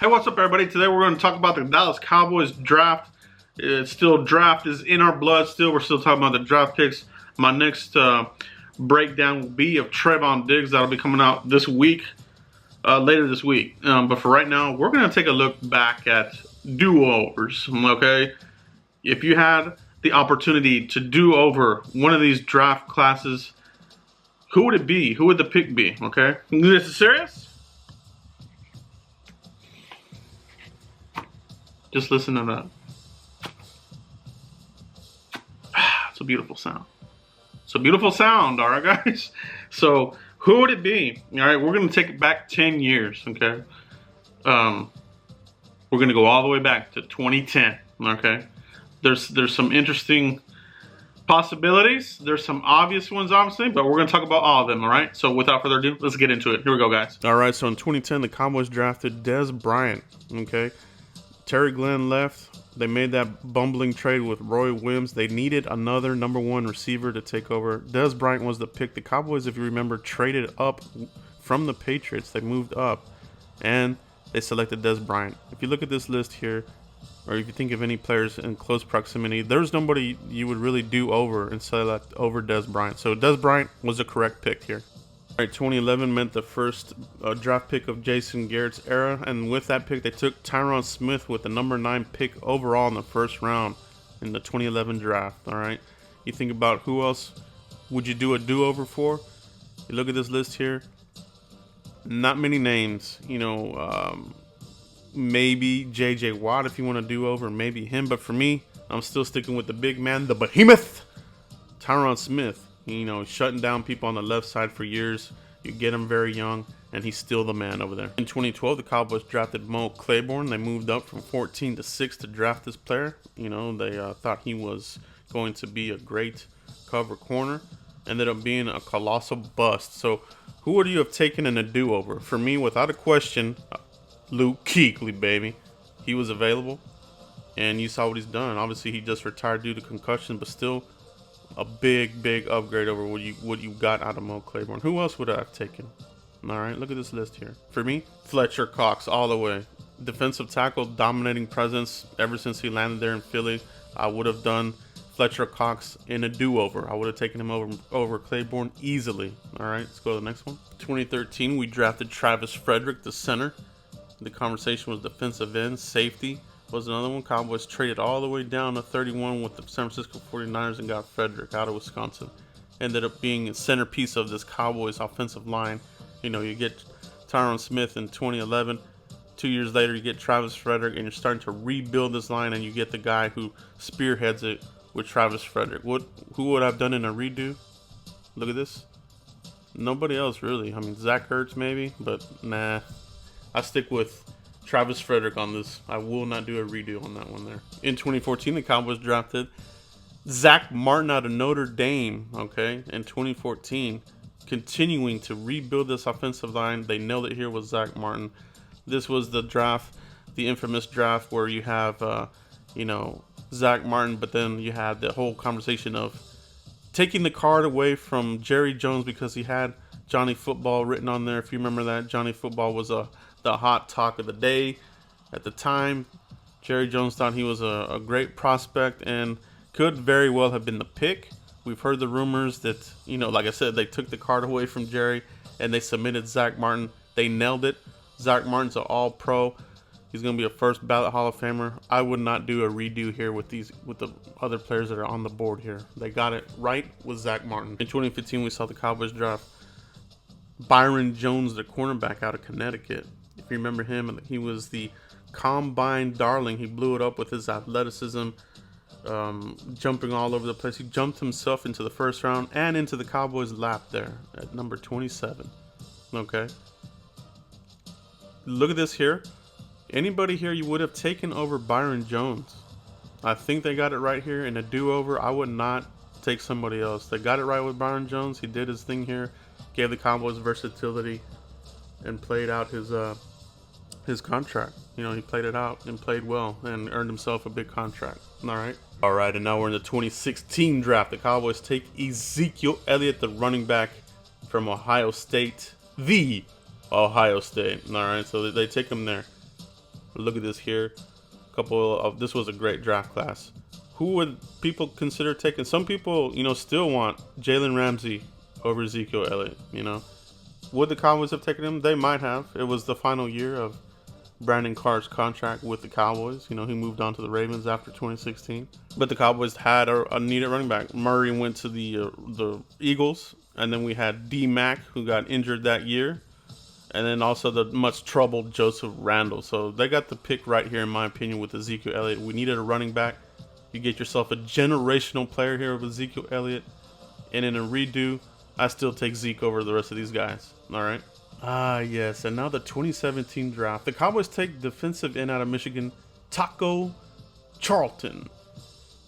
Hey, what's up, everybody? Today we're going to talk about the Dallas Cowboys draft. It's still draft is in our blood. We're still talking about the draft picks. My next breakdown will be of Trevon Diggs. That'll be coming out this week, later this week. But for right now, we're going to take a look back at do-overs. Okay, if you had the opportunity to do over one of these draft classes, who would it be? Who would the pick be? Okay, this is serious. Just listen to that. It's a beautiful sound. It's a beautiful sound, all right, guys? So, who would it be? All right, we're going to take it back 10 years, okay? We're going to go all the way back to 2010, okay? There's some interesting possibilities. There's some obvious ones, obviously, but we're going to talk about all of them, all right? So, without further ado, let's get into it. Here we go, guys. All right, so in 2010, the Cowboys drafted Dez Bryant, okay? Terry Glenn left. They made that bumbling trade with Roy Williams. They needed another number one receiver to take over. Dez Bryant was the pick. The Cowboys, if you remember, traded up from the Patriots. They moved up, and they selected Dez Bryant. If you look at this list here, or if you think of any players in close proximity, there's nobody you would really do over and select over Dez Bryant. So Dez Bryant was the correct pick here. All right, 2011 meant the first draft pick of Jason Garrett's era, and with that pick, they took Tyron Smith with the number 9 pick overall in the first round in the 2011 draft. All right, you think about who else would you do a do-over for? You look at this list here. Not many names. You know, maybe J.J. Watt if you want to do over, maybe him. But for me, I'm still sticking with the big man, the behemoth, Tyron Smith. You know, shutting down people on the left side for years. You get him very young, and he's still the man over there. In 2012, the Cowboys drafted Claiborne. They moved up from 14 to 6 to draft this player. You know, they thought he was going to be a great cover corner. Ended up being a colossal bust. So, who would you have taken in a do-over? For me, without a question, Luke Kuechly, baby. He was available, and you saw what he's done. Obviously, he just retired due to concussion, but still a big upgrade over what you got out of Mo Claiborne. Who else would I have taken? All right, look at this list here. For me, Fletcher Cox all the way. Defensive tackle, dominating presence ever since he landed there in Philly. I would have done Fletcher Cox in a do-over. I would have taken him over Claiborne easily. All right, let's go to the next one. 2013, we drafted Travis Frederick, the center. The conversation was defensive end, safety was another one. Cowboys traded all the way down to 31 with the San Francisco 49ers and got Frederick out of Wisconsin. Ended up being a centerpiece of this Cowboys offensive line. You know, you get Tyron Smith in 2011. 2 years later, you get Travis Frederick, and you're starting to rebuild this line, and you get the guy who spearheads it with Travis Frederick. Who would I have done in a redo? Look at this. Nobody else, really. I mean, Zach Ertz maybe, but nah. I stick with Travis Frederick on this. I will not do a redo on that one there. In 2014, the Cowboys drafted Zack Martin out of Notre Dame, okay, in 2014. Continuing to rebuild this offensive line. They nailed it here with Zack Martin. This was the draft, the infamous draft where you have, you know, Zack Martin, but then you had the whole conversation of taking the card away from Jerry Jones because he had Johnny Football written on there. If you remember that, Johnny Football was the hot talk of the day at the time. Jerry Jones thought he was a great prospect and could very well have been the pick. We've heard the rumors that, you know, like I said, they took the card away from Jerry and they submitted Zack Martin. They nailed it. Zack Martin's an all-pro. He's going to be a first ballot Hall of Famer. I would not do a redo here with the other players that are on the board here. They got it right with Zack Martin. In 2015, we saw the Cowboys draft Byron Jones, the cornerback out of Connecticut. If you remember him, he was the combine darling. He blew it up with his athleticism, jumping all over the place. He jumped himself into the first round and into the Cowboys' lap there at number 27. Okay. Look at this here. Anybody here you would have taken over Byron Jones? I think they got it right here in a do-over. I would not take somebody else. They got it right with Byron Jones. He did his thing here, gave the Cowboys versatility, and played out his contract. You know, he played it out and played well and earned himself a big contract. All right, and now we're in the 2016 draft. The Cowboys take Ezekiel Elliott, the running back from Ohio State. The Ohio State. All right, so they take him there. Look at this here. Couple of this was a great draft class. Who would people consider taking? Some people, still want Jalen Ramsey over Ezekiel Elliott. Would the Cowboys have taken him? They might have. It was the final year of Brandon Carr's contract with the Cowboys. He moved on to the Ravens after 2016. But the Cowboys had a needed running back. Murray went to the Eagles, and then we had D-Mac, who got injured that year, and then also the much troubled Joseph Randle. So they got the pick right here, in my opinion, with Ezekiel Elliott. We needed a running back. You get yourself a generational player here with Ezekiel Elliott, and in a redo, I still take Zeke over the rest of these guys. All right. Yes, and now the 2017 draft. The Cowboys take defensive end out of Michigan, Taco Charlton.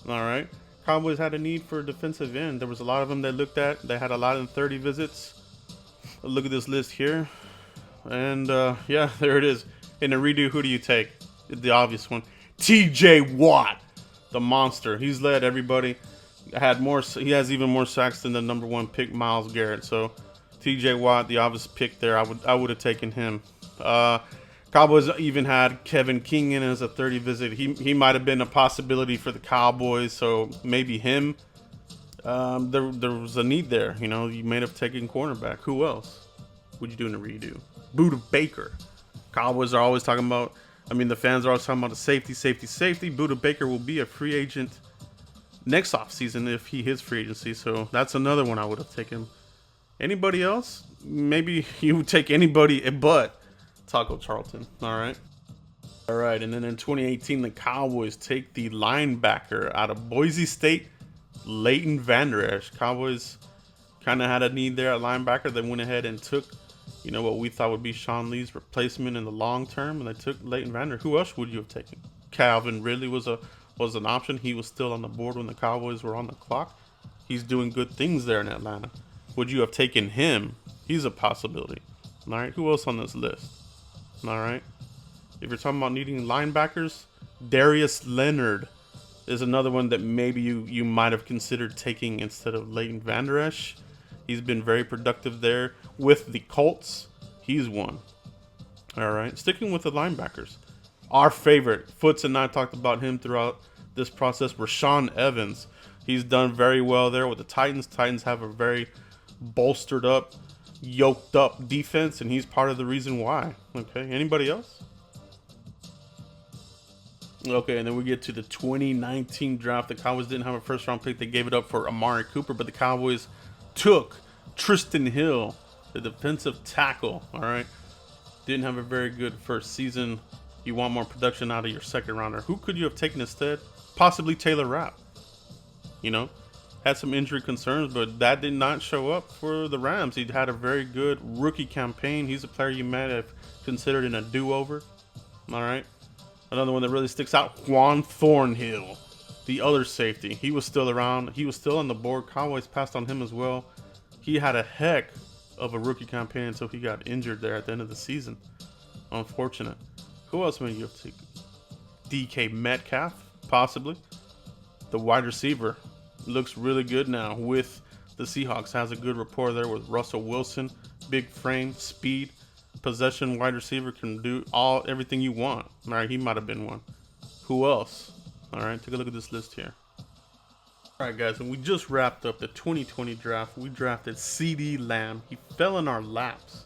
All right. Cowboys had a need for a defensive end. There was a lot of them they looked at. They had a lot in 30 visits. Look at this list here. And, yeah, there it is. In a redo, who do you take? The obvious one. T.J. Watt, the monster. He's led everybody. He has even more sacks than the number 1 pick, Myles Garrett. So, T.J. Watt, the obvious pick there. I would have taken him. Cowboys even had Kevin King in as a 30 visit. He might have been a possibility for the Cowboys, so maybe him. There was a need there. You may have taken cornerback. Who else would you do in a redo? Budda Baker. Cowboys are always talking about, the fans are always talking about the safety. Budda Baker will be a free agent next offseason if he hits free agency, so that's another one I would have taken. Anybody else? Maybe you would take anybody but Taco Charlton. All right, and then in 2018, the Cowboys take the linebacker out of Boise State, Leighton Vander Esch. Cowboys kind of had a need there at linebacker. They went ahead and took, what we thought would be Sean Lee's replacement in the long term, and they took Leighton Vander Esch. Who else would you have taken? Calvin Ridley was an option. He was still on the board when the Cowboys were on the clock. He's doing good things there in Atlanta. Would you have taken him? He's a possibility. All right. Who else on this list? All right. If you're talking about needing linebackers, Darius Leonard is another one that maybe you might have considered taking instead of Leighton Vander Esch. He's been very productive there with the Colts. He's one. All right. Sticking with the linebackers. Our favorite, Foots and I talked about him throughout this process, Rashaan Evans. He's done very well there with the Titans. Titans have a very bolstered up, yoked up defense, and he's part of the reason why. Okay, anybody else? Okay, and then we get to the 2019 draft. The Cowboys didn't have a first round pick. They gave it up for Amari Cooper, but the Cowboys took Tristan Hill, the defensive tackle. All right, didn't have a very good first season. You want more production out of your second rounder. Who could you have taken instead? Possibly Taylor Rapp. Had some injury concerns, but that did not show up for the Rams. He had a very good rookie campaign. He's a player you might have considered in a do-over. All right. Another one that really sticks out, Juan Thornhill, the other safety. He was still around. He was still on the board. Cowboys passed on him as well. He had a heck of a rookie campaign until he got injured there at the end of the season. Unfortunate. Who else may you have taken? DK Metcalf, possibly. The wide receiver looks really good now with the Seahawks. Has a good rapport there with Russell Wilson. Big frame, speed, possession wide receiver, can do everything you want. All right, he might have been one. Who else? All right, take a look at this list here. All right, guys, and we just wrapped up the 2020 draft. We drafted CeeDee Lamb. He fell in our laps.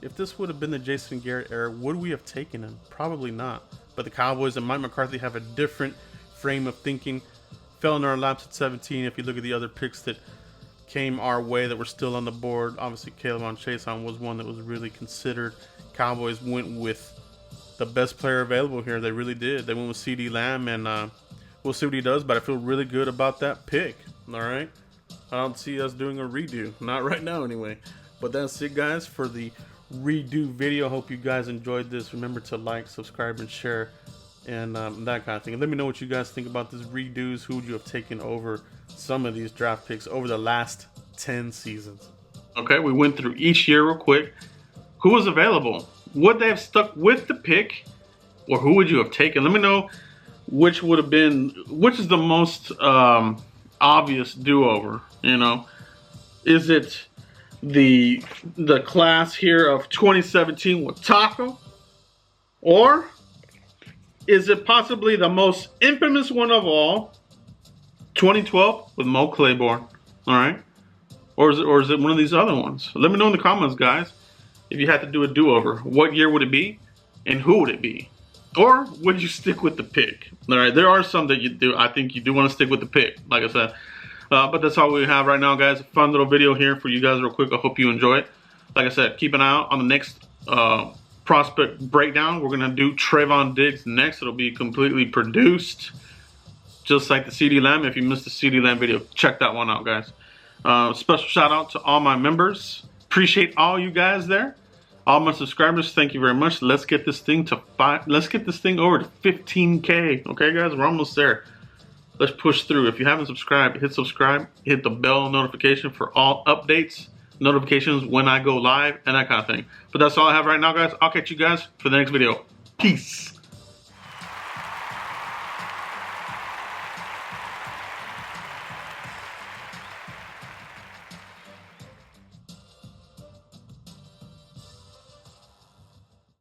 If this would have been the Jason Garrett era, would we have taken him? Probably not. But the Cowboys and Mike McCarthy have a different frame of thinking. Fell in our laps at 17. If you look at the other picks that came our way that were still on the board, obviously K'Lavon Chaisson was one that was really considered. Cowboys went with the best player available here. They really did. They went with CeeDee Lamb, and we'll see what he does, but I feel really good about that pick. All right? I don't see us doing a redo. Not right now, anyway. But that's it, guys, for the redo video. Hope you guys enjoyed this. Remember to like, subscribe, and share, and that kind of thing. And let me know what you guys think about this redos. Who would you have taken over some of these draft picks over the last 10 seasons? Okay, we went through each year real quick. Who was available? Would they have stuck with the pick, or who would you have taken? Let me know which would have been, which is the most obvious do-over. You know, is it the class here of 2017 with Taco, or is it possibly the most infamous one of all? 2012 with Mo Claiborne. All right. Or is it one of these other ones? Let me know in the comments, guys. If you had to do a do-over, what year would it be? And who would it be? Or would you stick with the pick? All right, there are some that you do. I think you do want to stick with the pick, like I said. But that's all we have right now, guys. A fun little video here for you guys real quick. I hope you enjoy it. Like I said, keep an eye out on the next prospect breakdown. We're going to do Trayvon Diggs next. It'll be completely produced, just like the CeeDee Lamb. If you missed the CeeDee Lamb video, check that one out, guys. Special shout out to all my members. Appreciate all you guys there. All my subscribers, thank you very much. Let's get this thing to let's get this thing over to 15K. Okay, guys, we're almost there. Let's push through. If you haven't subscribed, hit subscribe. Hit the bell notification for all updates, notifications when I go live, and that kind of thing. But that's all I have right now, guys. I'll catch you guys for the next video. Peace.